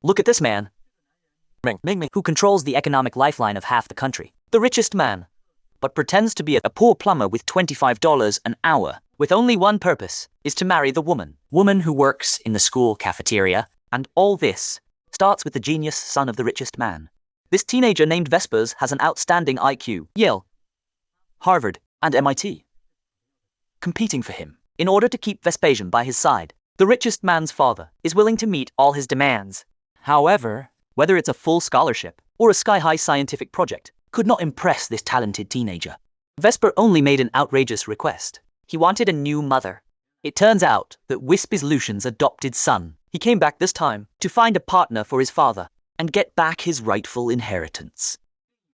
Look at this man, Ming, who controls the economic lifeline of half the country. The richest man, but pretends to be a poor plumber with $25 an hour, with only one purpose, is to marry the woman who works in the school cafeteria. And all this starts with the genius son of the richest man. This teenager named Vespers has an outstanding IQ, Yale, Harvard, and MIT, competing for him. In order to keep Vespasian by his side, the richest man's father is willing to meet all his demands. However, whether it's a full scholarship or a sky-high scientific project, could not impress this talented teenager. Vesper only made an outrageous request. He wanted a new mother. It turns out that Wisp is Lucian's adopted son. He came back this time to find a partner for his father and get back his rightful inheritance.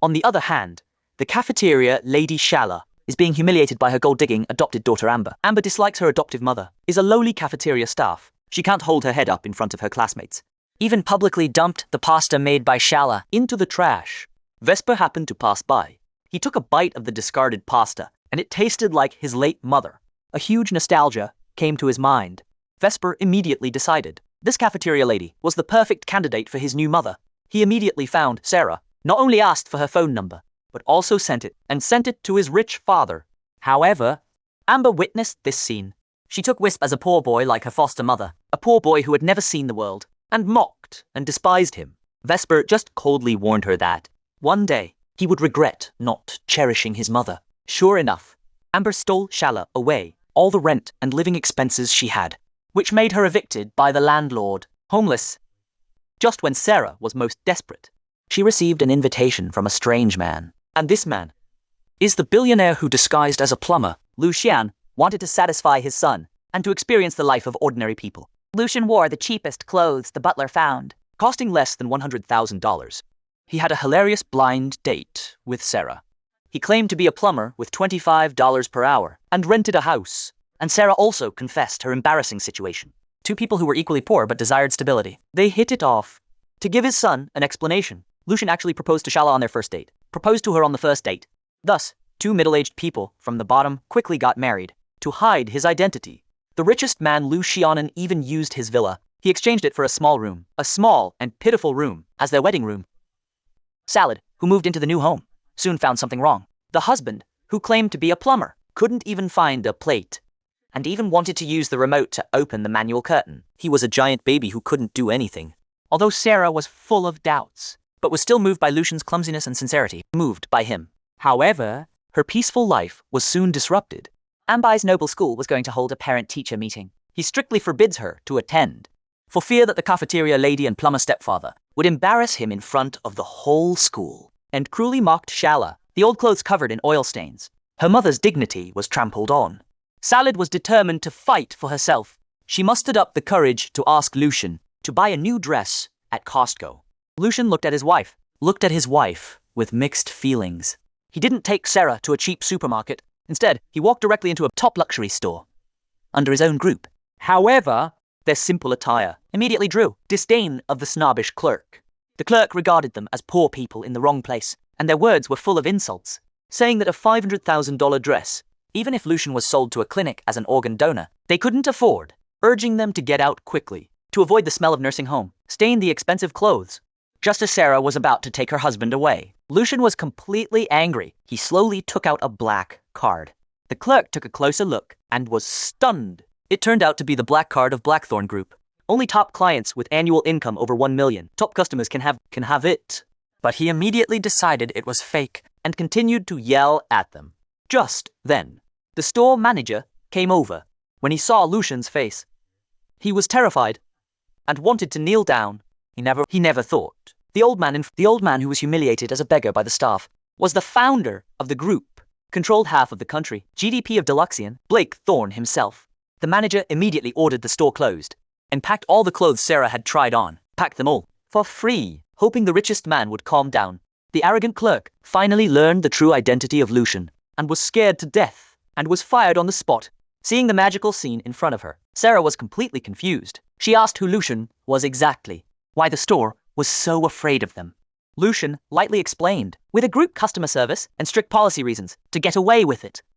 On the other hand, the cafeteria Lady Shala is being humiliated by her gold-digging adopted daughter Amber. Amber dislikes her adoptive mother, is a lowly cafeteria staff. She can't hold her head up in front of her classmates. Even publicly dumped the pasta made by Shala into the trash. Vesper happened to pass by. He took a bite of the discarded pasta, and it tasted like his late mother. A huge nostalgia came to his mind. Vesper immediately decided this cafeteria lady was the perfect candidate for his new mother. He immediately found Sarah, not only asked for her phone number, but also sent it to his rich father. However, Amber witnessed this scene. She took Wisp as a poor boy like her foster mother, a poor boy who had never seen the world, and mocked and despised him. Vesper just coldly warned her that one day he would regret not cherishing his mother. Sure enough, Amber stole Shala away, all the rent and living expenses she had, which made her evicted by the landlord, homeless. Just when Sarah was most desperate, she received an invitation from a strange man. And this man is the billionaire who, disguised as a plumber, Lucian, wanted to satisfy his son and to experience the life of ordinary people. Lucian wore the cheapest clothes the butler found, costing less than $100,000. He had a hilarious blind date with Sarah. He claimed to be a plumber with $25 per hour and rented a house. And Sarah also confessed her embarrassing situation. Two people who were equally poor but desired stability. They hit it off. To give his son an explanation, Lucian actually proposed to Shala on their first date. Proposed to her on the first date. Thus, two middle-aged people from the bottom quickly got married to hide his identity. The richest man, Lucian, even used his villa. He exchanged it for a small and pitiful room, as their wedding room. Salad, who moved into the new home, soon found something wrong. The husband, who claimed to be a plumber, couldn't even find a plate, and even wanted to use the remote to open the manual curtain. He was a giant baby who couldn't do anything. Although Sarah was full of doubts, but was still moved by Lucian's clumsiness and sincerity, moved by him. However, her peaceful life was soon disrupted. Amber's noble school was going to hold a parent-teacher meeting. He strictly forbids her to attend, for fear that the cafeteria lady and plumber stepfather would embarrass him in front of the whole school, and cruelly mocked Shala, the old clothes covered in oil stains. Her mother's dignity was trampled on. Salad was determined to fight for herself. She mustered up the courage to ask Lucian to buy a new dress at Costco. Lucian looked at his wife with mixed feelings. He didn't take Sarah to a cheap supermarket. Instead, he walked directly into a top luxury store under his own group. However, their simple attire immediately drew disdain of the snobbish clerk. The clerk regarded them as poor people in the wrong place, and their words were full of insults, saying that a $500,000 dress, even if Lucian was sold to a clinic as an organ donor, they couldn't afford, urging them to get out quickly, to avoid the smell of nursing home, stain the expensive clothes. Just as Sarah was about to take her husband away, Lucian was completely angry. He slowly took out a black card. The clerk took a closer look and was stunned. It turned out to be the black card of Blackthorn Group. Only top clients with annual income over 1 million. Top customers can have it. But he immediately decided it was fake and continued to yell at them. Just then, the store manager came over. When he saw Lucian's face, he was terrified and wanted to kneel down. He never thought. The old man who was humiliated as a beggar by the staff was the founder of the group, controlled half of the country, GDP of Deluxian, Blake Thorne himself. The manager immediately ordered the store closed and packed all the clothes Sarah had tried on, packed them all, for free, hoping the richest man would calm down. The arrogant clerk finally learned the true identity of Lucian and was scared to death and was fired on the spot. Seeing the magical scene in front of her, Sarah was completely confused. She asked who Lucian was exactly, why the store was so afraid of them. Lucian lightly explained, with a group customer service and strict policy reasons, to get away with it.